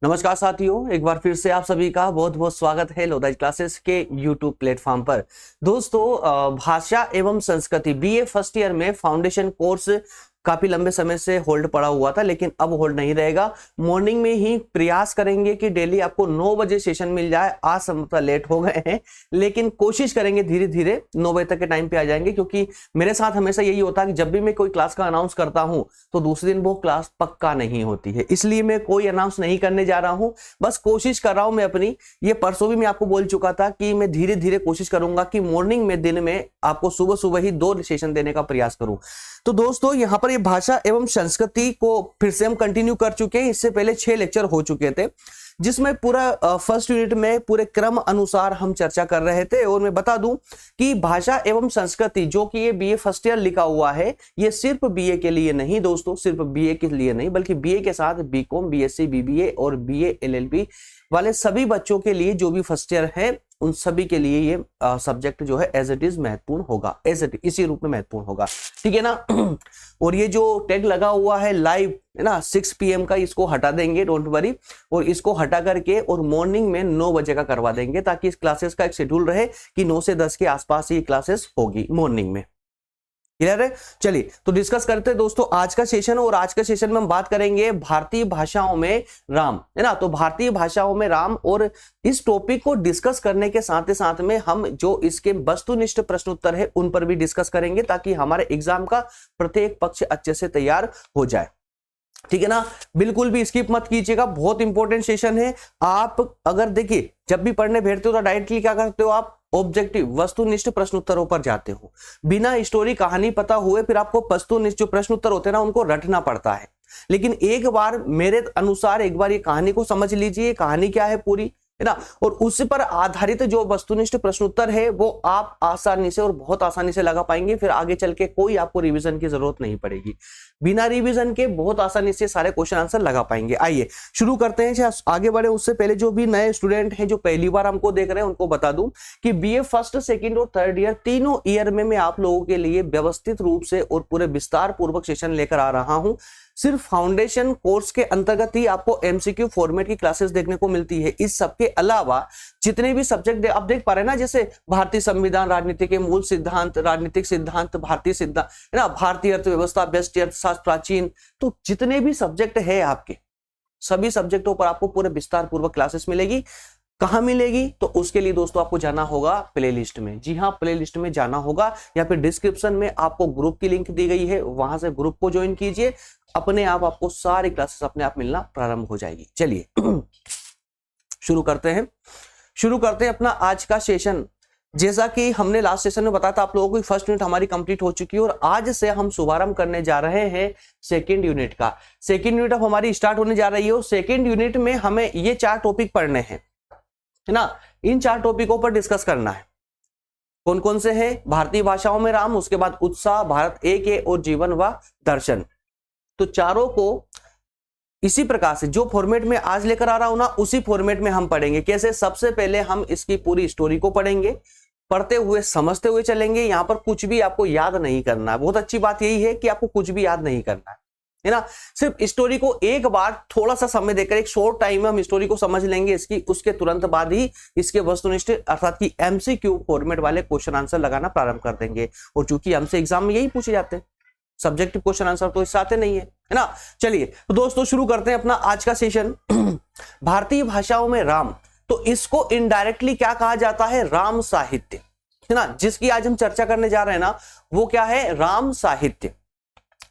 नमस्कार साथियों, एक बार फिर से आप सभी का बहुत बहुत स्वागत है लोधाज क्लासेस के यूट्यूब प्लेटफॉर्म पर। दोस्तों, भाषा एवं संस्कृति बीए फर्स्ट ईयर में फाउंडेशन कोर्स काफी लंबे समय से होल्ड पड़ा हुआ था, लेकिन अब होल्ड नहीं रहेगा। मॉर्निंग में ही प्रयास करेंगे कि डेली आपको 9 बजे सेशन मिल जाए। आज संभवतः लेट हो गए हैं, लेकिन कोशिश करेंगे धीरे धीरे 9 बजे तक के टाइम पे आ जाएंगे, क्योंकि मेरे साथ हमेशा यही होता है कि जब भी मैं कोई क्लास का अनाउंस करता हूं तो दूसरे दिन वो क्लास पक्का नहीं होती है, इसलिए मैं कोई अनाउंस नहीं करने जा रहा हूं। बस कोशिश कर रहा हूं मैं अपनी। ये परसों भी मैं आपको बोल चुका था कि मैं धीरे धीरे कोशिश करूंगा कि मॉर्निंग में दिन में आपको सुबह सुबह ही 2 सेशन देने का प्रयास करूं। तो दोस्तों, यहां पर ये भाषा एवं संस्कृति को फिर से हम कंटिन्यू कर चुके हैं। इससे पहले 6 लेक्चर हो चुके थे, जिसमें पूरा फर्स्ट यूनिट में पूरे क्रम अनुसार हम चर्चा कर रहे थे। और मैं बता दूं कि भाषा एवं संस्कृति जो कि ये बीए फर्स्ट ईयर लिखा हुआ है, ये सिर्फ बीए के लिए नहीं दोस्तों, सिर्फ बीए के लिए नहीं, बल्कि बीए के साथ बीकॉम, बीएससी, बीबीए और बीए एलएलबी वाले सभी बच्चों के लिए जो भी फर्स्ट ईयर है, उन सभी के लिए ये सब्जेक्ट जो है एज इट इज महत्वपूर्ण होगा, एज इट इसी रूप में महत्वपूर्ण होगा, ठीक है ना। और ये जो टैग लगा हुआ है लाइव है ना 6 PM का, इसको हटा देंगे, डोंट वरी। और इसको हटा करके और मॉर्निंग में 9 बजे का करवा देंगे, ताकि इस क्लासेस का एक शेड्यूल रहे कि 9 से 10 के आसपास ये क्लासेस होगी मॉर्निंग में। क्लियर है? चलिए तो डिस्कस करते हैं दोस्तों आज का सेशन। और आज के सेशन में हम बात करेंगे भारतीय भाषाओं में राम, है ना। तो भारतीय भाषाओं में राम, और इस टॉपिक को डिस्कस करने के साथ में हम जो इसके वस्तुनिष्ठ प्रश्न उत्तर है उन पर भी डिस्कस करेंगे, ताकि हमारे एग्जाम का प्रत्येक पक्ष अच्छे से तैयार हो जाए, ठीक है ना। बिल्कुल भी स्किप मत कीजिएगा, बहुत इंपॉर्टेंट सेशन है। आप अगर देखिए जब भी पढ़ने बैठते हो तो डायरेक्टली क्या करते हो, आप ऑब्जेक्टिव वस्तुनिष्ठ प्रश्न उत्तरों पर जाते हो, बिना स्टोरी कहानी पता हुए फिर आपको वस्तुनिष्ठ जो प्रश्न उत्तर होते हैं ना उनको रटना पड़ता है। लेकिन एक बार मेरे अनुसार एक बार ये कहानी को समझ लीजिए, कहानी क्या है पूरी, है ना, और उस पर आधारित जो वस्तुनिष्ठ प्रश्न उत्तर है वो आप आसानी से और बहुत आसानी से लगा पाएंगे। फिर आगे चल के कोई आपको रिवीजन की जरूरत नहीं पड़ेगी, बिना रिवीजन के बहुत आसानी से सारे क्वेश्चन आंसर लगा पाएंगे। आइए शुरू करते हैं। आगे बढ़े उससे पहले जो भी नए स्टूडेंट हैं जो पहली बार हमको देख रहे हैं उनको बता दूं कि बीए फर्स्ट, सेकंड और थर्ड ईयर तीनों ईयर में मैं आप लोगों के लिए व्यवस्थित रूप से और पूरे विस्तार पूर्वक सेशन लेकर आ रहा हूं। सिर्फ फाउंडेशन कोर्स के अंतर्गत ही आपको एमसीक्यू फॉर्मेट की क्लासेस देखने को मिलती है। इस सबके अलावा जितने भी सब्जेक्ट आप देख पा रहे हैं ना, जैसे भारतीय संविधान, राजनीति के मूल सिद्धांत, राजनीतिक सिद्धांत, भारतीय सिद्धांत, है ना, भारतीय अर्थव्यवस्था, व्यष्टि अर्थशास्त्र, प्राचीन, तो जितने भी सब्जेक्ट है आपके सभी सब्जेक्टों पर आपको पूरे विस्तार पूर्वक क्लासेस मिलेगी। कहां मिलेगी? तो उसके लिए दोस्तों आपको जाना होगा प्लेलिस्ट में। जी हां, प्लेलिस्ट में जाना होगा, या फिर डिस्क्रिप्शन में आपको ग्रुप की लिंक दी गई है, वहां से ग्रुप को ज्वाइन कीजिए। अपने आप आपको सारी क्लासेस अपने आप मिलना प्रारंभ हो जाएगी। चलिए शुरू करते हैं अपना आज का सेशन। जैसा कि हमने लास्ट सेशन में बताया था आप लोगों को, फर्स्ट यूनिट हमारी कंप्लीट हो चुकी है और आज से हम शुभारंभ करने जा रहे हैं सेकंड यूनिट का। सेकंड यूनिट अब हमारी स्टार्ट होने जा रही है और सेकंड यूनिट में हमें ये 4 टॉपिक पढ़ने हैं, है ना। इन 4 टॉपिकों पर डिस्कस करना है। कौन कौन से हैं? भारतीय भाषाओं में राम, उसके बाद उत्साह, भारत एक है और जीवन व दर्शन। तो चारों को इसी प्रकार से जो फॉर्मेट में आज लेकर आ रहा हूं ना, उसी फॉर्मेट में हम पढ़ेंगे। कैसे? सबसे पहले हम इसकी पूरी स्टोरी को पढ़ेंगे, पढ़ते हुए समझते हुए चलेंगे। यहां पर कुछ भी आपको याद नहीं करना है। बहुत अच्छी बात यही है कि आपको कुछ भी याद नहीं करना है ना। सिर्फ स्टोरी को एक बार थोड़ा सा समय देकर एक शॉर्ट टाइम में हम स्टोरी को समझ लेंगे इसकी, उसके तुरंत बाद ही इसके वस्तुनिष्ठ अर्थात की एमसीक्यू फॉर्मेट वाले क्वेश्चन आंसर लगाना प्रारंभ कर देंगे। और चूंकि हमसे एग्जाम में यही पूछे जाते हैं, सब्जेक्टिव क्वेश्चन आंसर तो इससे आते नहीं है ना। चलिए तो दोस्तों शुरू करते हैं अपना आज का सेशन। भारतीय भाषाओं में राम, तो इसको इनडायरेक्टली क्या कहा जाता है? राम साहित्य, है ना। जिसकी आज हम चर्चा करने जा रहे हैं ना, वो क्या है? राम साहित्य।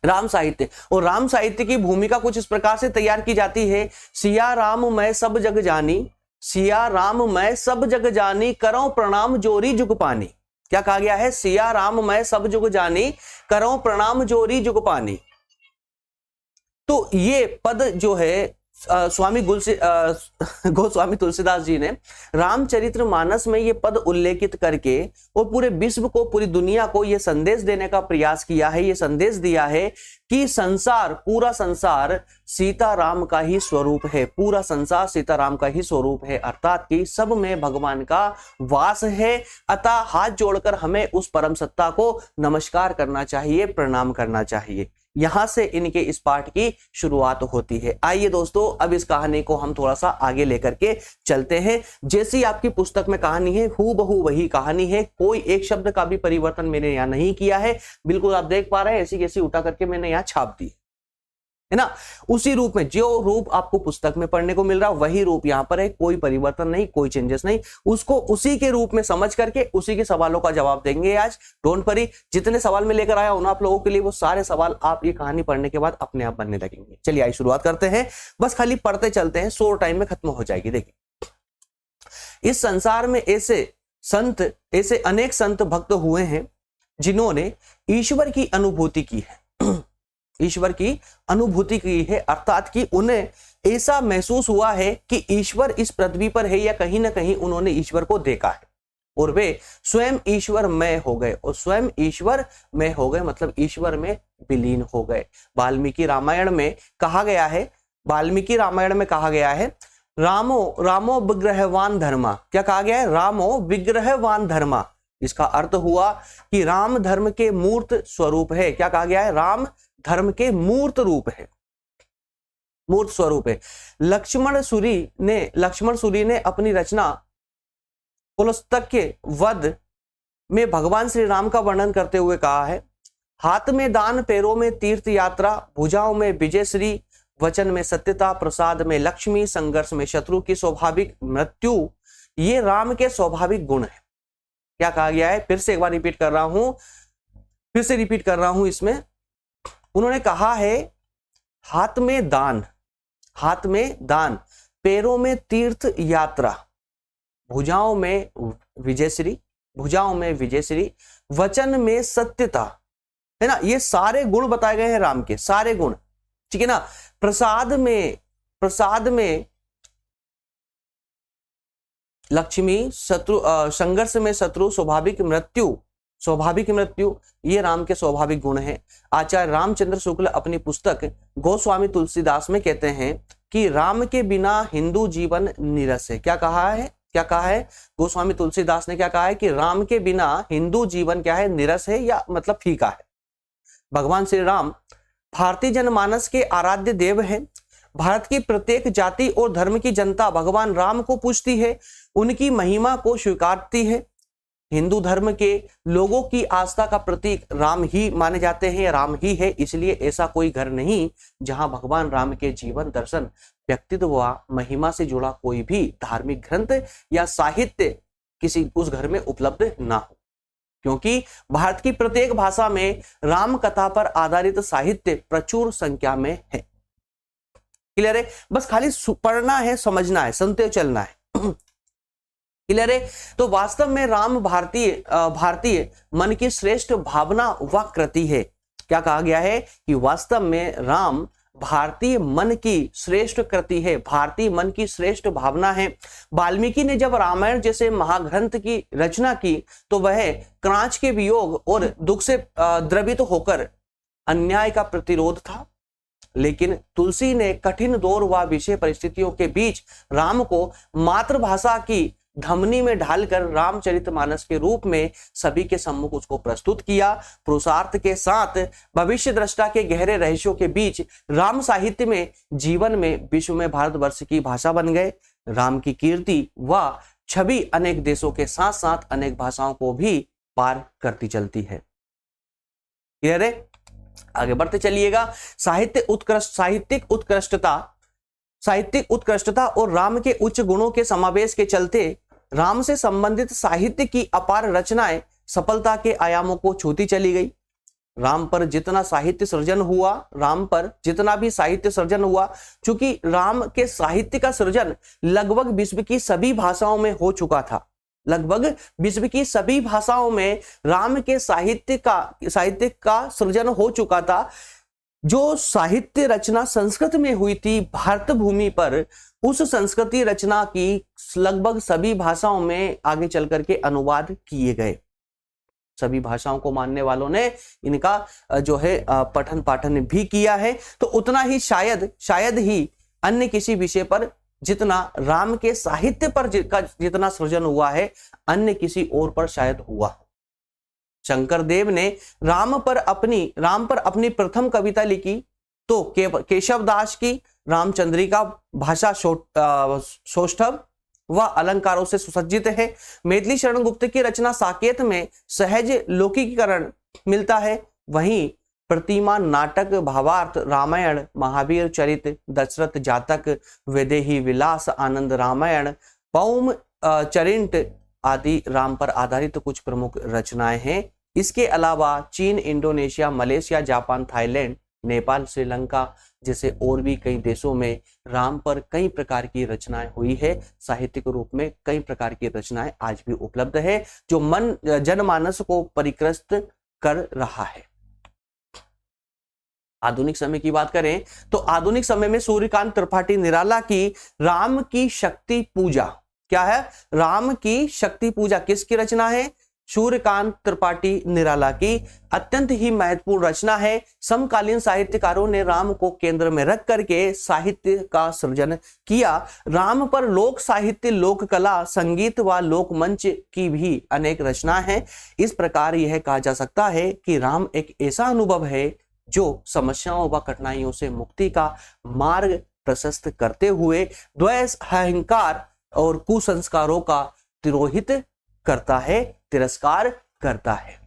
राम साहित्य, और राम साहित्य की भूमिका कुछ इस प्रकार से तैयार की जाती है। सिया राम मैं सब जग जानी, सिया राम मैं सब जग जानी, करो प्रणाम जोरी जुग पानी। क्या कहा गया है? सिया राम मैं सब जुग जानी, करो प्रणाम जोरी जुग पानी। तो ये पद जो है स्वामी गोस्वामी तुलसीदास जी ने रामचरित्र मानस में ये पद उल्लेखित करके और पूरे विश्व को, पूरी दुनिया को ये संदेश देने का प्रयास किया है। ये संदेश दिया है कि संसार, पूरा संसार सीताराम का ही स्वरूप है, पूरा संसार सीताराम का ही स्वरूप है, अर्थात कि सब में भगवान का वास है। अतः हाथ जोड़कर हमें उस परम सत्ता को नमस्कार करना चाहिए, प्रणाम करना चाहिए। यहां से इनके इस पाठ की शुरुआत होती है। आइए दोस्तों, अब इस कहानी को हम थोड़ा सा आगे लेकर के चलते हैं। जैसी आपकी पुस्तक में कहानी है, हूबहू वही कहानी है, कोई एक शब्द का भी परिवर्तन मैंने यहाँ नहीं किया है। बिल्कुल आप देख पा रहे हैं, ऐसी कैसी उठा करके मैंने यहाँ छाप दी है ना। उसी रूप में, जो रूप आपको पुस्तक में पढ़ने को मिल रहा वही रूप यहाँ पर है, कोई परिवर्तन नहीं, कोई चेंजेस नहीं। उसको उसी के रूप में समझ करके उसी के सवालों का जवाब देंगे आज। डोंट वरी, जितने सवाल में लेकर आया हूं आप लोगों के लिए, वो सारे सवाल आप ये कहानी पढ़ने के बाद अपने आप बनने लगेंगे। चलिए आइए शुरुआत करते हैं। बस खाली पढ़ते चलते हैं, शॉर्ट टाइम में खत्म हो जाएगी। देखिए, इस संसार में ऐसे अनेक संत भक्त हुए हैं जिन्होंने ईश्वर की अनुभूति की है ईश्वर की अनुभूति की है, अर्थात कि उन्हें ऐसा महसूस हुआ है कि ईश्वर इस पृथ्वी पर है, या कहीं ना कहीं उन्होंने ईश्वर को देखा है और वे स्वयं ईश्वरमय हो गए। और स्वयं ईश्वरमय हो गए मतलब ईश्वर में विलीन हो गए। वाल्मीकि रामायण में कहा गया है, रामो विग्रहवान धर्मा। क्या कहा गया है? रामो विग्रहवान धर्मा। इसका अर्थ हुआ कि राम धर्म के मूर्त स्वरूप है। क्या कहा गया है? राम धर्म के मूर्त स्वरूप है। लक्ष्मण सूरी ने अपनी रचना पुलस्तक के वध में भगवान श्री राम का वर्णन करते हुए कहा है, हाथ में दान, पैरों में तीर्थ यात्रा, भुजाओं में विजय श्री, वचन में सत्यता, प्रसाद में लक्ष्मी, संघर्ष में शत्रु की स्वाभाविक मृत्यु, ये राम के स्वाभाविक गुण है। क्या कहा गया है? फिर से एक बार रिपीट कर रहा हूं इसमें उन्होंने कहा है, हाथ में दान, पैरों में तीर्थ यात्रा, भुजाओं में विजयश्री, वचन में सत्यता, है ना। ये सारे गुण बताए गए हैं राम के, सारे गुण, ठीक है ना। प्रसाद में लक्ष्मी, संघर्ष में शत्रु, स्वाभाविक मृत्यु, ये राम के स्वाभाविक गुण हैं। आचार्य रामचंद्र शुक्ल अपनी पुस्तक गोस्वामी तुलसीदास में कहते हैं कि राम के बिना हिंदू जीवन नीरस है। क्या कहा है? गोस्वामी तुलसीदास ने क्या कहा है कि राम के बिना हिंदू जीवन क्या है? नीरस है, या मतलब फीका है। भगवान श्री राम भारतीय जनमानस के आराध्य देव हैं। भारत की प्रत्येक जाति और धर्म की जनता भगवान राम को पूजती है, उनकी महिमा को स्वीकारती है। हिंदू धर्म के लोगों की आस्था का प्रतीक राम ही माने जाते हैं, राम ही है। इसलिए ऐसा कोई घर नहीं जहां भगवान राम के जीवन, दर्शन, व्यक्तित्व व महिमा से जुड़ा कोई भी धार्मिक ग्रंथ या साहित्य किसी उस घर में उपलब्ध ना हो, क्योंकि भारत की प्रत्येक भाषा में राम कथा पर आधारित साहित्य प्रचुर संख्या में है। क्लियर है? बस खाली पढ़ना है, समझना है, सुनते चलना है। क्लियर है? तो वास्तव में राम भारतीय मन की श्रेष्ठ भावना व कृति है। क्या कहा गया है कि वास्तव में राम भारतीय मन की श्रेष्ठ कृति है, भारतीय मन की श्रेष्ठ भावना है। वाल्मीकि ने जब रामायण जैसे महाग्रंथ की रचना की तो वह क्रांच के वियोग और दुख से द्रवित होकर अन्याय का प्रतिरोध था, लेकिन तुलसी ने कठिन दौर व विषय परिस्थितियों के बीच राम को मातृभाषा की धमनी में ढालकर रामचरितमानस के रूप में सभी के सम्मुख उसको प्रस्तुत किया। पुरुषार्थ के साथ भविष्य दृष्टा के गहरे रहस्यों के बीच राम साहित्य में, जीवन में, विश्व में भारतवर्ष की भाषा बन गए। राम की कीर्ति व छवि अनेक देशों के साथ साथ अनेक भाषाओं को भी पार करती चलती है। क्लियर है? आगे बढ़ते चलिएगा। साहित्यिक उत्कृष्टता और राम के उच्च गुणों के समावेश के चलते राम से संबंधित साहित्य की अपार रचनाएं सफलता के आयामों को छूती चली गई। राम पर जितना भी साहित्य सृजन हुआ, चूंकि राम के साहित्य का सृजन लगभग विश्व की सभी भाषाओं में हो चुका था, लगभग विश्व की सभी भाषाओं में राम के साहित्य का सृजन हो चुका था। जो साहित्य रचना संस्कृत में हुई थी भारत भूमि पर, उस संस्कृति रचना की लगभग सभी भाषाओं में आगे चल करके अनुवाद किए गए। सभी भाषाओं को मानने वालों ने इनका जो है पठन पाठन भी किया है। तो उतना ही शायद ही अन्य किसी विषय पर जितना राम के साहित्य पर जितना सृजन हुआ है, अन्य किसी और पर शायद हुआ। शंकर देव ने राम पर अपनी प्रथम कविता लिखी तो केशव दास की रामचंद्रिका भाषा सौष्ठव व अलंकारों से सुसज्जित है। मैथिली शरण गुप्त की रचना साकेत में सहज लौकिकीकरण मिलता है। वहीं प्रतिमा नाटक भावार्थ रामायण महावीर चरित दशरथ जातक वैदेही विलास आनंद रामायण पौम चरिंट आदि राम पर आधारित कुछ प्रमुख रचनाएं हैं। इसके अलावा चीन, Indonesia, Malaysia, Japan, Thailand, Nepal, Sri Lanka जैसे और भी कई देशों में राम पर कई प्रकार की रचनाएं हुई है। साहित्यिक रूप में कई प्रकार की रचनाएं आज भी उपलब्ध है जो जनमानस को परिकृत कर रहा है। आधुनिक समय की बात करें तो आधुनिक समय में सूर्यकांत त्रिपाठी निराला की राम की शक्ति पूजा, क्या है? राम की शक्ति पूजा किसकी रचना है? सूर्यकांत त्रिपाठी निराला की अत्यंत ही महत्वपूर्ण रचना है। समकालीन साहित्यकारों ने राम को केंद्र में रख करके साहित्य का सृजन किया। राम पर लोक साहित्य, लोक कला, संगीत व लोक मंच की भी अनेक रचनाएं हैं। इस प्रकार यह कहा जा सकता है कि राम एक ऐसा अनुभव है जो समस्याओं व कठिनाइयों से मुक्ति का मार्ग प्रशस्त करते हुए द्वेष, अहंकार और कुसंस्कारों का तिरस्कार करता है।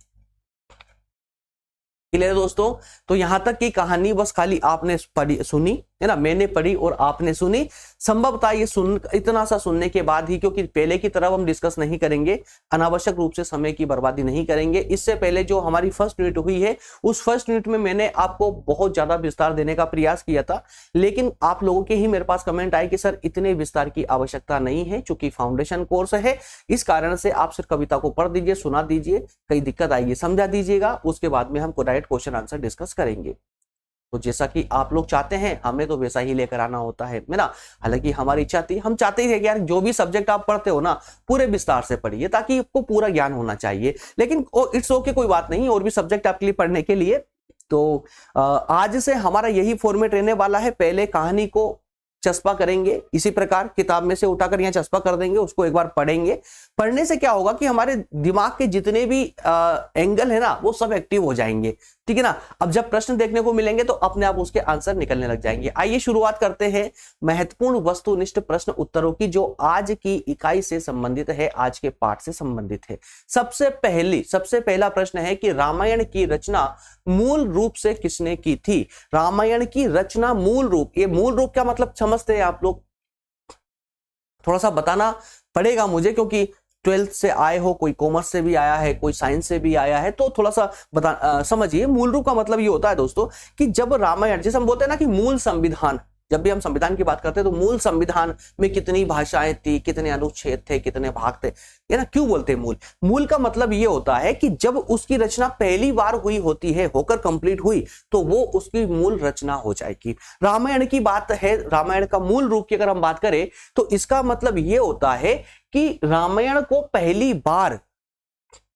क्लियर दोस्तों? तो यहां तक की कहानी बस खाली आपने पढ़ी सुनी है ना, मैंने पढ़ी और आपने सुनी। संभवतः ये इतना सा सुनने के बाद ही, क्योंकि पहले की तरफ हम डिस्कस नहीं करेंगे, अनावश्यक रूप से समय की बर्बादी नहीं करेंगे। इससे पहले जो हमारी फर्स्ट यूनिट हुई है उस फर्स्ट यूनिट में मैंने आपको बहुत ज्यादा विस्तार देने का प्रयास किया था, लेकिन आप लोगों के ही मेरे पास कमेंट आए कि सर इतने विस्तार की आवश्यकता नहीं है, चूंकि फाउंडेशन कोर्स है। इस कारण से आप सिर्फ कविता को पढ़ दीजिए, सुना दीजिए, कहीं दिक्कत आएगी समझा दीजिएगा, उसके बाद में हम डायरेक्ट क्वेश्चन आंसर डिस्कस करेंगे। तो जैसा कि आप लोग चाहते हैं हमें तो वैसा ही लेकर आना होता है ना। हालांकि हमारी इच्छा थी, हम चाहते ही कि यार जो भी सब्जेक्ट आप पढ़ते हो ना पूरे विस्तार से पढ़िए ताकि आपको पूरा ज्ञान होना चाहिए। लेकिन इट्स ओके, कोई बात नहीं, और भी सब्जेक्ट आपके लिए पढ़ने के लिए। तो आज से हमारा यही फॉर्मेट रहने वाला है। पहले कहानी को चस्पा करेंगे, इसी प्रकार किताब में से उठाकर यहाँ चस्पा कर देंगे, उसको एक बार पढ़ेंगे। पढ़ने से क्या होगा कि हमारे दिमाग के जितने भी एंगल है ना वो सब एक्टिव हो जाएंगे, ठीक है ना। अब जब प्रश्न देखने को मिलेंगे तो अपने आप उसके आंसर निकलने लग जाएंगे। आइए शुरुआत करते हैं महत्वपूर्ण वस्तुनिष्ठ प्रश्न उत्तरों की, जो आज की इकाई से संबंधित है, आज के पाठ से संबंधित है। सबसे पहला प्रश्न है कि रामायण की रचना मूल रूप से किसने की थी? रामायण की रचना मूल रूप, ये मूल रूप क्या मतलब समझते हैं आप लोग? थोड़ा सा बताना पड़ेगा मुझे, क्योंकि 12th से आए हो, कोई कॉमर्स से भी आया है, कोई साइंस से भी आया है, तो थोड़ा सा समझिए। मूल रूप का मतलब ये होता है दोस्तों कि जब रामायण, जैसे हम बोलते हैं ना कि मूल संविधान, जब भी हम संविधान की बात करते हैं तो मूल संविधान में कितनी भाषाएं थी, कितने अनुच्छेद थे, कितने भाग थे, ये ना क्यों बोलते हैं मूल? मूल का मतलब ये होता है कि जब उसकी रचना पहली बार हुई होती है, होकर कंप्लीट हुई, तो वो उसकी मूल रचना हो जाएगी। रामायण की बात है, रामायण का मूल रूप की अगर हम बात करें तो इसका मतलब ये होता है कि रामायण को पहली बार,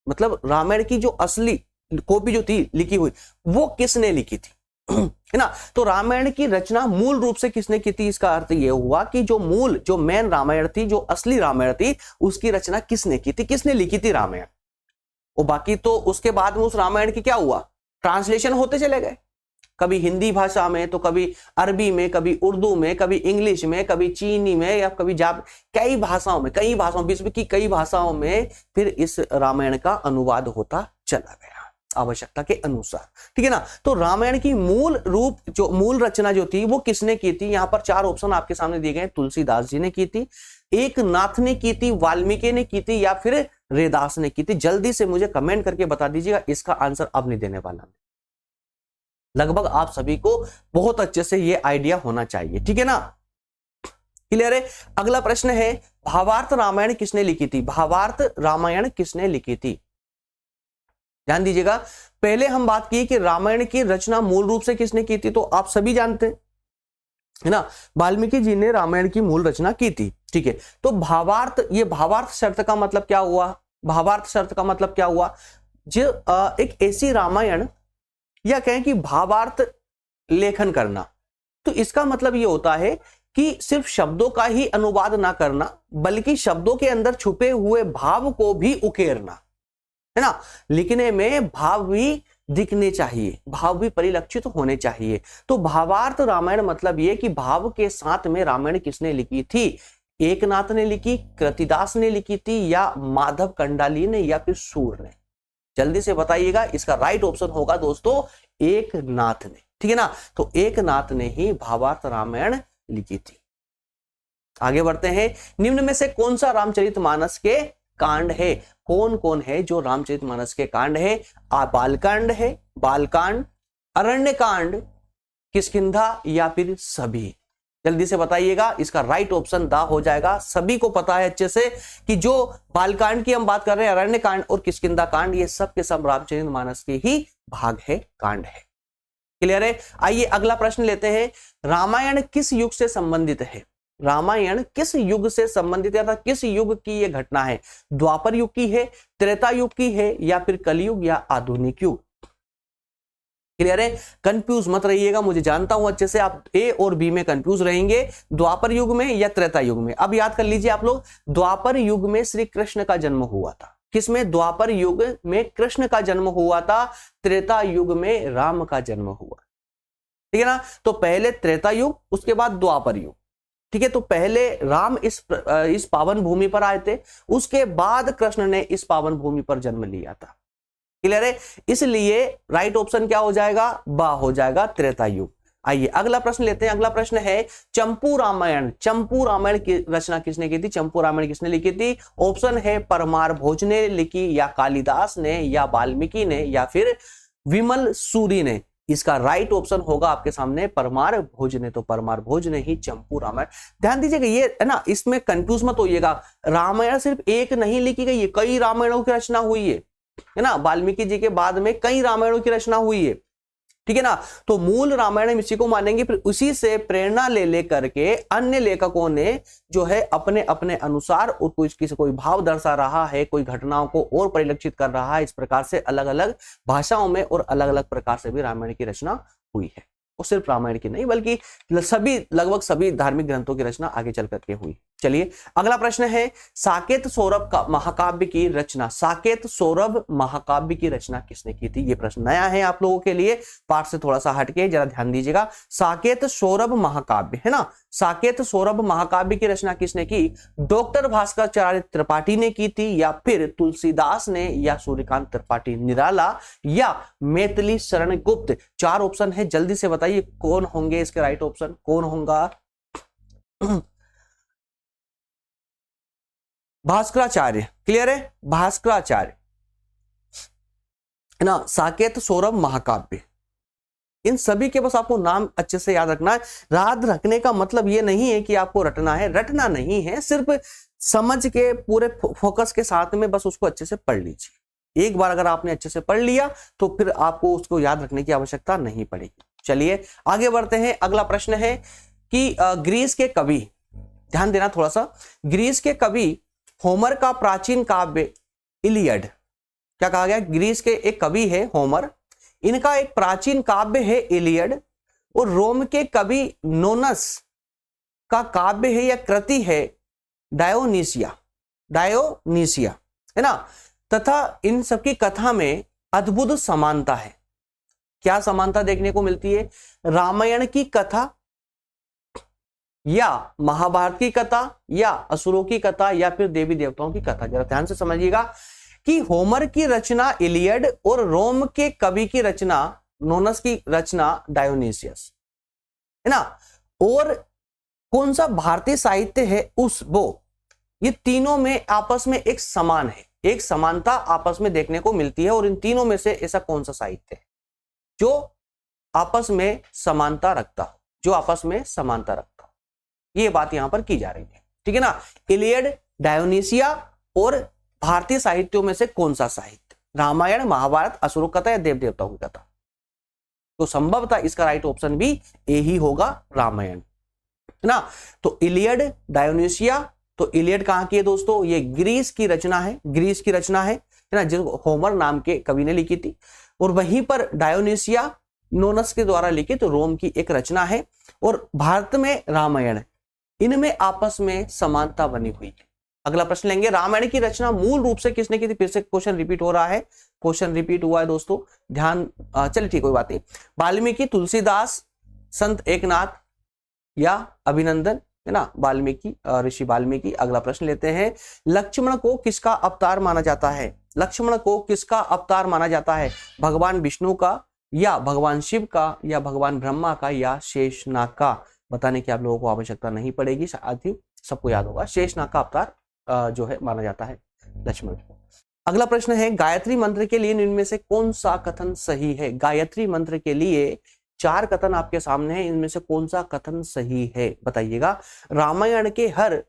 मतलब रामायण की जो असली कॉपी जो थी लिखी हुई, वो किसने लिखी थी, है ना। तो रामायण की रचना मूल रूप से किसने की थी, इसका अर्थ यह हुआ कि जो मेन रामायण थी, जो असली रामायण थी, उसकी रचना किसने की थी, किसने लिखी थी रामायण। और बाकी तो उसके बाद में उस रामायण की क्या हुआ, ट्रांसलेशन होते चले गए, कभी हिंदी भाषा में, तो कभी अरबी में, कभी उर्दू में, कभी इंग्लिश में, कभी चीनी में, या कभी कई भाषाओं विश्व की कई भाषाओं में फिर इस रामायण का अनुवाद होता चला गया आवश्यकता के अनुसार, ठीक है ना। तो रामायण की मूल रचना जो थी वो किसने की थी? यहां पर 4 ऑप्शन आपके सामने दिए गए। तुलसीदास जी ने की थी, एक नाथ ने की थी, वाल्मीकि ने की थी, या फिर रैदास ने की थी। जल्दी से मुझे कमेंट करके बता दीजिएगा, इसका आंसर अब नहीं देने वाला। लगभग आप सभी को बहुत अच्छे से ये आइडिया होना चाहिए, ठीक है ना। क्लियर है? अगला प्रश्न है, भावार्थ रामायण किसने लिखी थी? भावार्थ रामायण किसने लिखी थी? ध्यान दीजिएगा, पहले हम बात की कि रामायण की रचना मूल रूप से किसने की थी, तो आप सभी जानते हैं, है ना, वाल्मीकि जी ने रामायण की मूल रचना की थी, ठीक है। तो भावार्थ, ये भावार्थ शर्त का मतलब क्या हुआ? भावार्थ शर्त का मतलब क्या हुआ? जो एक ऐसी रामायण, या कहें कि भावार्थ लेखन करना, तो इसका मतलब ये होता है कि सिर्फ शब्दों का ही अनुवाद ना करना, बल्कि शब्दों के अंदर छुपे हुए भाव को भी उकेरना, है ना। लिखने में भाव भी दिखने चाहिए, भाव भी परिलक्षित होने चाहिए। तो भावार्थ रामायण मतलब ये कि भाव के साथ में रामायण किसने लिखी थी? एकनाथ ने लिखी, कृतिदास ने लिखी थी, या माधव कंडाली ने, या फिर सूर ने? जल्दी से बताइएगा। इसका राइट ऑप्शन होगा दोस्तों एकनाथ ने, ठीक है ना। तो एकनाथ ने ही भावार्थ रामायण लिखी थी। आगे बढ़ते हैं। निम्न में से कौन सा रामचरितमानस के कांड है? कौन कौन है जो रामचरितमानस के कांड है? बालकांड है, बालकांड, अरण्यकांड, किष्किंधा, या फिर सभी? जल्दी से बताइएगा। इसका राइट ऑप्शन दा हो जाएगा। सभी को पता है अच्छे से कि जो बालकांड की हम बात कर रहे हैं, अरण्यकांड और किष्किंधा कांड, ये सब के सब रामचरितमानस के ही भाग है, कांड है। क्लियर है? आइए अगला प्रश्न लेते हैं। रामायण किस युग से संबंधित है? रामायण किस युग से संबंधित है, अर्थात किस युग की यह घटना है? द्वापर युग की है, त्रेता युग की है, या फिर कलयुग या आधुनिक युग? क्लियर है? कंफ्यूज मत रहिएगा, मुझे जानता हूं अच्छे से आप ए और बी में कंफ्यूज रहेंगे, द्वापर युग में या त्रेता युग में। अब याद कर लीजिए आप लोग, द्वापर युग में श्री कृष्ण का जन्म हुआ था। किसमें? द्वापर युग में कृष्ण का जन्म हुआ था, त्रेता युग में राम का जन्म हुआ। ठीक है ना। तो पहले त्रेता युग, उसके बाद द्वापर युग। ठीक है। तो पहले राम इस पावन भूमि पर आए थे, उसके बाद कृष्ण ने इस पावन भूमि पर जन्म लिया था। क्लियर है? इसलिए राइट ऑप्शन क्या हो जाएगा? बा हो जाएगा, त्रेता युग। आइए अगला प्रश्न लेते हैं। अगला प्रश्न है चंपू रामायण। चंपू रामायण की रचना किसने की थी? चंपू रामायण किसने लिखी थी? ऑप्शन है परमार भोज ने लिखी, या कालिदास ने, या वाल्मीकि ने, या फिर विमल सूरी ने? इसका राइट ऑप्शन होगा आपके सामने परमार भोज ने। तो परमार भोज ने ही चंपू रामायण। ध्यान दीजिएगा, ये है ना, इसमें कंफ्यूज मत होइएगा। रामायण सिर्फ एक नहीं लिखी गई है, कई रामायणों की रचना हुई है ना। वाल्मीकि जी के बाद में कई रामायणों की रचना हुई है। ठीक है ना। तो मूल रामायण हम इसी को मानेंगे, फिर उसी से प्रेरणा ले लेकर के अन्य लेखकों ने जो है अपने अपने अनुसार और कोई भाव दर्शा रहा है, कोई घटनाओं को और परिलक्षित कर रहा है। इस प्रकार से अलग अलग भाषाओं में और अलग अलग प्रकार से भी रामायण की रचना हुई है। और सिर्फ रामायण की नहीं बल्कि सभी, लगभग सभी धार्मिक ग्रंथों की रचना आगे चल करके हुई। चलिए अगला प्रश्न है साकेत सौरभ का महाकाव्य की रचना। साकेत सौरभ महाकाव्य की रचना किसने की थी? ये प्रश्न नया है आप लोगों के लिए, पाठ से थोड़ा सा हटके जरा ध्यान दीजिएगा। साकेत सौरभ महाकाव्य है ना, साकेत सौरभ महाकाव्य की रचना किसने की? डॉक्टर भास्कराचार्य त्रिपाठी ने की थी, या फिर तुलसीदास ने, या सूर्यकांत त्रिपाठी निराला, या मैथिली शरण गुप्त? चार ऑप्शन है, जल्दी से बताइए कौन होंगे इसके राइट ऑप्शन, कौन होगा? भास्कराचार्य। क्लियर है? भास्कराचार्य है ना। साकेत सौरभ महाकाव्य, इन सभी के बस आपको नाम अच्छे से याद रखना है। याद रखने का मतलब ये नहीं है कि आपको रटना है, रटना नहीं है, सिर्फ समझ के पूरे फोकस के साथ में बस उसको अच्छे से पढ़ लीजिए। एक बार अगर आपने अच्छे से पढ़ लिया तो फिर आपको उसको याद रखने की आवश्यकता नहीं पड़ेगी। चलिए आगे बढ़ते हैं। अगला प्रश्न है कि ग्रीस के कवि, ध्यान देना थोड़ा सा, ग्रीस के कवि होमर का प्राचीन काव्य इलियड, क्या कहा गया? ग्रीस के एक कवि है होमर, इनका एक प्राचीन काव्य है इलियड, और रोम के कवि नोनस का काव्य है या कृति है डायोनीसिया, डायोनीसिया है ना। तथा इन सबकी कथा में अद्भुत समानता है। क्या समानता देखने को मिलती है? रामायण की कथा या महाभारत की कथा, या असुरों की कथा, या फिर देवी देवताओं की कथा? जरा ध्यान से समझिएगा कि होमर की रचना इलियड और रोम के कवि की रचना नोनस की रचना डायोनीसियस है ना। और कौन सा भारतीय साहित्य है वो, ये तीनों में आपस में एक समान है, एक समानता आपस में देखने को मिलती है। और इन तीनों में से ऐसा कौन सा साहित्य है जो आपस में समानता रखता हो, जो आपस में समानता रखता हो? ये बात यहां पर की जा रही है। ठीक है ना। इलियड, डायोनीसिया और भारतीय साहित्यों में से कौन सा साहित्य? रामायण, महाभारत, असुरों की कथा या देव देवताओं की कथा? तो संभवतः इसका राइट ऑप्शन भी ए ही होगा, रामायण है ना। तो इलियड, डायोनीसिया, तो इलियड कहां की है दोस्तों? ये ग्रीस की रचना है, ग्रीस की रचना है ना, जो होमर नाम के कवि ने लिखी थी। और वहीं पर डायोनीसिया नोनस के द्वारा लिखित रोम की एक रचना है। और भारत में रामायण, इनमें आपस में समानता बनी हुई है। अगला प्रश्न लेंगे, रामायण की रचना मूल रूप से किसने की थी? फिर से क्वेश्चन रिपीट हो रहा है, क्वेश्चन रिपीट हुआ है दोस्तों, ध्यान, चलिए ठीक, कोई बात नहीं। वाल्मीकि, तुलसीदास, संत एकनाथ या अभिनंदन, है ना, वाल्मीकि, ऋषि वाल्मीकि। अगला प्रश्न लेते हैं, लक्ष्मण को किसका अवतार माना जाता है? लक्ष्मण को किसका अवतार माना जाता है? भगवान विष्णु का या भगवान शिव का या भगवान ब्रह्मा का या शेषनाग का? बताने की आप लोगों को आवश्यकता नहीं पड़ेगी, शायद ही सबको याद होगा, शेषनाग का अवतार जो है माना जाता है लक्ष्मण को। अगला प्रश्न है, गायत्री मंत्र के लिए इनमें से कौन सा कथन सही है? गायत्री मंत्र के लिए 4 कथन आपके सामने हैं, इनमें से कौन सा कथन सही है बताइएगा। रामायण के हर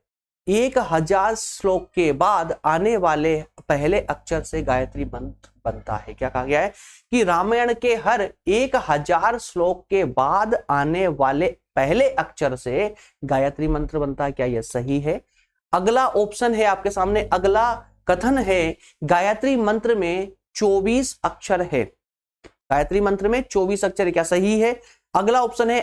1000 श्लोक के बाद आने वाले पहले अक्षर से गायत्री मंत्र बनता है। क्या कहा गया है कि रामायण के हर 1000 श्लोक के बाद आने वाले पहले अक्षर से गायत्री मंत्र बनता है। क्या यह सही है? अगला ऑप्शन है आपके सामने, अगला कथन है, गायत्री मंत्र में 24 अक्षर है। गायत्री मंत्र में 24 अक्षर है, क्या सही है? अगला ऑप्शन है,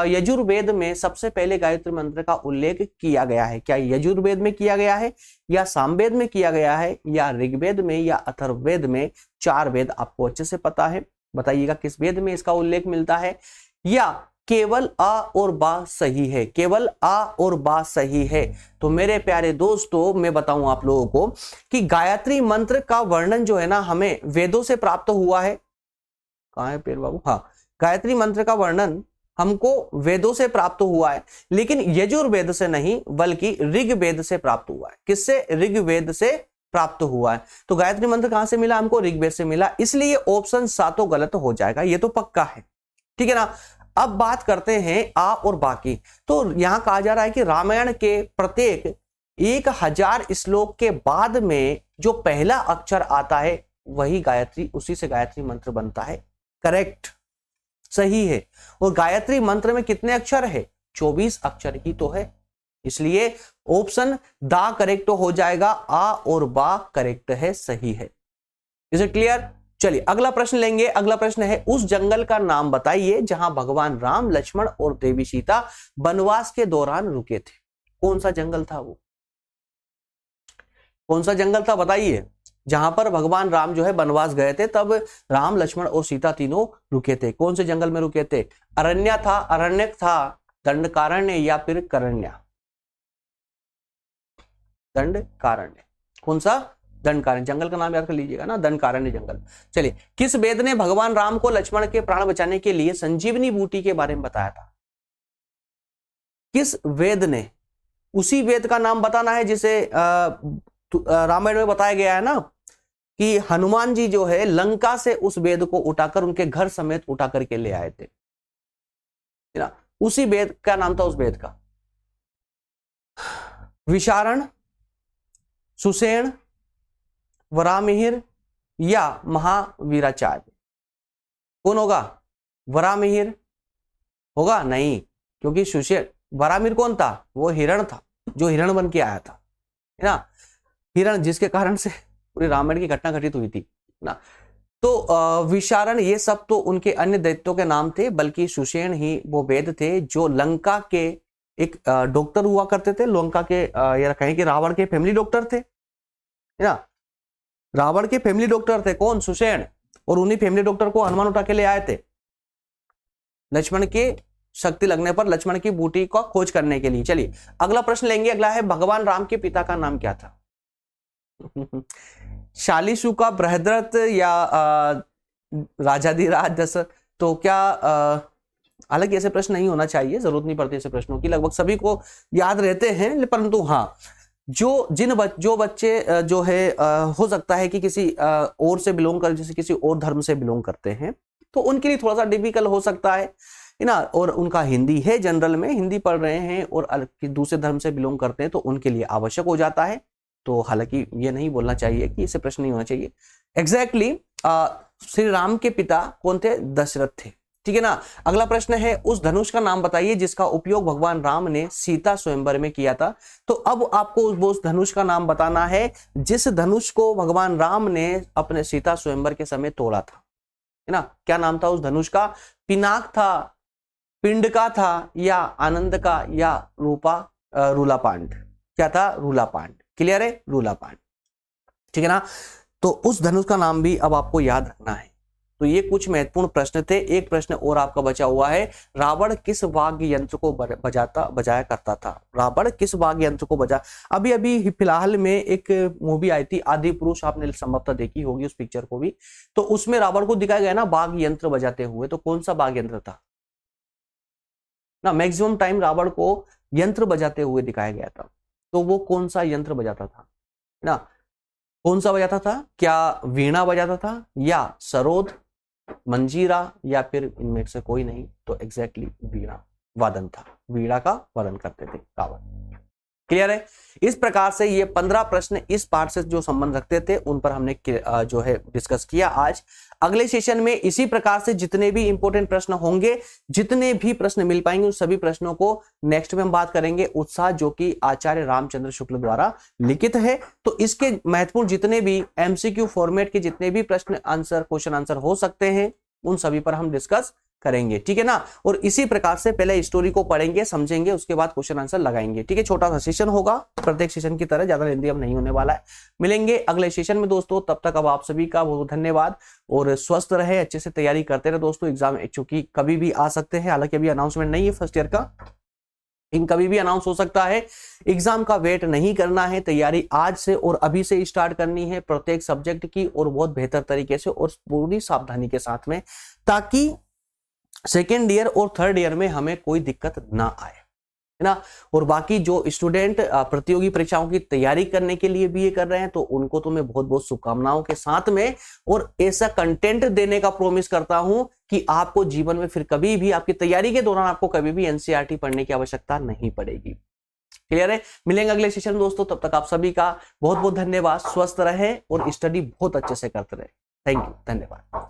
यजुर्वेद में सबसे पहले गायत्री मंत्र का उल्लेख किया गया है। क्या यजुर्वेद में किया गया है या सामवेद में किया गया है या ऋग्वेद में या अथर्ववेद में? 4 वेद आपको अच्छे से पता है, बताइएगा किस वेद में इसका उल्लेख मिलता है। या केवल आ और बा सही है? केवल आ और बा सही है। तो मेरे प्यारे दोस्तों, मैं बताऊं आप लोगों को कि गायत्री मंत्र का वर्णन जो है ना, हमें वेदों से प्राप्त हुआ है। कहां है पेड़ बाबू? हाँ, गायत्री मंत्र का वर्णन हमको वेदों से प्राप्त हुआ है, लेकिन यजुर्वेद से नहीं बल्कि ऋग्वेद से प्राप्त हुआ है। किससे? ऋग्वेद से प्राप्त हुआ है। तो गायत्री मंत्र कहां से मिला हमको? ऋग्वेद से मिला, इसलिए ऑप्शन 7 गलत हो जाएगा, ये तो पक्का है, ठीक है ना। अब बात करते हैं आ और बा की। तो यहां कहा जा रहा है कि रामायण के प्रत्येक 1000 श्लोक के बाद में जो पहला अक्षर आता है वही गायत्री, उसी से गायत्री मंत्र बनता है। करेक्ट, सही है। और गायत्री मंत्र में कितने अक्षर है? 24 अक्षर ही तो है, इसलिए ऑप्शन दा करेक्ट हो जाएगा, आ और बा करेक्ट है, सही है। Is it clear? चलिए अगला प्रश्न लेंगे। अगला प्रश्न है, उस जंगल का नाम बताइए जहां भगवान राम, लक्ष्मण और देवी सीता वनवास के दौरान रुके थे। कौन सा जंगल था वो? कौन सा जंगल था बताइए, जहां पर भगवान राम जो है वनवास गए थे, तब राम, लक्ष्मण और सीता तीनों रुके थे। कौन से जंगल में रुके थे? अरण्य था, अरण्यक था, दंडकारण्य या फिर करण्य? दंडकारण्य। कौन सा? दंडकारण्य। जंगल का नाम याद कर लीजिएगा ना, दंडकारण्य जंगल। चलिए, किस वेद ने भगवान राम को लक्ष्मण के प्राण बचाने के लिए संजीवनी बूटी के बारे में बताया था? किस वेद ने? उसी वेद का नाम बताना है जिसे रामायण में बताया गया है ना कि हनुमान जी जो है लंका से उस वेद को उठाकर उनके घर समेत उठा करके ले आए थे ना। उसी वेद का नाम था उस वेद का, विशारण, सुषेण, वरामिहिर या महावीराचार्य? कौन होगा? वरामिहिर होगा? नहीं, क्योंकि सुषेण, वरामिहिर कौन था? वो हिरण था, जो हिरण बन के आया था, है ना, हिरण, जिसके कारण से पूरी रामायण की घटना घटित हुई थी ना। तो विशारण, ये सब तो उनके अन्य दैत्यों के नाम थे, बल्कि सुषेण ही वो वेद थे जो लंका के एक डॉक्टर हुआ करते थे। लंका के या कहें कि रावण के फैमिली डॉक्टर थे, है ना, रावण के फैमिली डॉक्टर थे। कौन? सुषेण। और उन्हीं फैमिली डॉक्टर को हनुमान उठा के ले आए थे लक्ष्मण की शक्ति लगने पर, लक्ष्मण की बूटी का खोज करने के लिए। चलिए अगला प्रश्न लेंगे। अगला है, भगवान राम के पिता का नाम क्या था? शालीशुका, बृहद्रथ या राजाधिराज दशरथ? तो क्या हालांकि ऐसे प्रश्न नहीं होना चाहिए, जरूरत नहीं पड़ती ऐसे प्रश्नों की, लगभग सभी को याद रहते हैं, परंतु हाँ, जो बच्चे जो है हो सकता है कि किसी और से बिलोंग कर, जैसे किसी और धर्म से बिलोंग करते हैं, तो उनके लिए थोड़ा सा डिफिकल्ट हो सकता है ना। और उनका हिंदी है, जनरल में हिंदी पढ़ रहे हैं और दूसरे धर्म से बिलोंग करते हैं, तो उनके लिए आवश्यक हो जाता है। तो हालांकि ये नहीं बोलना चाहिए कि इसे प्रश्न नहीं होना चाहिए। एग्जैक्टली श्री राम के पिता कौन थे? दशरथ थे, ठीक है ना। अगला प्रश्न है, उस धनुष का नाम बताइए जिसका उपयोग भगवान राम ने सीता स्वयंवर में किया था। तो अब आपको उस धनुष का नाम बताना है जिस धनुष को भगवान राम ने अपने सीता स्वयंवर के समय तोड़ा था, है ना। क्या नाम था उस धनुष का? पिनाक था, पिंड का था या आनंद का या रूलापांड? क्या था? रूलापांड। क्लियर है, रूला पांड, ठीक है ना। तो उस धनुष का नाम भी अब आपको याद रखना है। तो ये कुछ महत्वपूर्ण प्रश्न थे। एक प्रश्न और आपका बचा हुआ है, रावण किस वाद्य यंत्र को बजाया करता था? रावण किस वाद्य यंत्र को अभी अभी फिलहाल में एक मूवी आई थी आदि पुरुष, आपने संभवतः देखी होगी उस पिक्चर को भी, तो उसमें रावण को दिखाया गया ना वाद्य यंत्र बजाते हुए, तो कौन सा वाद्य यंत्र था ना? मैक्सिमम टाइम रावण को यंत्र बजाते हुए दिखाया गया था, तो वो कौन सा यंत्र बजाता था ना? कौन सा बजाता था? क्या वीणा बजाता था, या सरोद, मंजीरा, या फिर इनमें से कोई नहीं? तो एग्जैक्टली वीणा वादन था, वीणा का वादन करते थे रावण। क्लियर है? इस प्रकार से ये 15 प्रश्न इस पार्ट से जो संबंध रखते थे उन पर हमने जो है डिस्कस किया आज। अगले सेशन में इसी प्रकार से जितने भी इंपॉर्टेंट प्रश्न होंगे, जितने भी प्रश्न मिल पाएंगे, उन सभी प्रश्नों को नेक्स्ट में हम बात करेंगे। उत्साह जो कि आचार्य रामचंद्र शुक्ल द्वारा लिखित है, तो इसके महत्वपूर्ण जितने भी एमसीक्यू फॉर्मेट के जितने भी प्रश्न आंसर, क्वेश्चन आंसर हो सकते हैं, उन सभी पर हम डिस्कस करेंगे, ठीक है ना। और इसी प्रकार से पहले स्टोरी को पढ़ेंगे, समझेंगे, उसके बाद क्वेश्चन आंसर लगाएंगे, ठीक है। छोटा सा सेशन होगा, प्रत्येक सेशन की तरह, ज्यादा लेंदी अब नहीं होने वाला है। मिलेंगे अगले सेशन में दोस्तों, तब तक अब आप सभी का बहुत धन्यवाद और स्वस्थ रहे, अच्छे से तैयारी करते रहे दोस्तों। एग्जाम चूंकि कभी भी आ सकते हैं, हालांकि अभी अनाउंसमेंट नहीं है फर्स्ट ईयर का, इन कभी भी अनाउंस हो सकता है। एग्जाम का वेट नहीं करना है, तैयारी आज से और अभी से स्टार्ट करनी है प्रत्येक सब्जेक्ट की, और बहुत बेहतर तरीके से और पूरी सावधानी के साथ में, ताकि सेकेंड ईयर और थर्ड ईयर में हमें कोई दिक्कत ना आए, है ना। और बाकी जो स्टूडेंट प्रतियोगी परीक्षाओं की तैयारी करने के लिए भी ये कर रहे हैं, तो उनको तो मैं बहुत बहुत शुभकामनाओं के साथ में और ऐसा कंटेंट देने का प्रॉमिस करता हूं कि आपको जीवन में फिर कभी भी, आपकी तैयारी के दौरान आपको कभी भी एनसीईआरटी पढ़ने की आवश्यकता नहीं पड़ेगी। क्लियर है? मिलेंगे अगले सेशन दोस्तों, तब तक आप सभी का बहुत बहुत धन्यवाद। स्वस्थ रहे और स्टडी बहुत अच्छे से करते रहे। थैंक यू, धन्यवाद।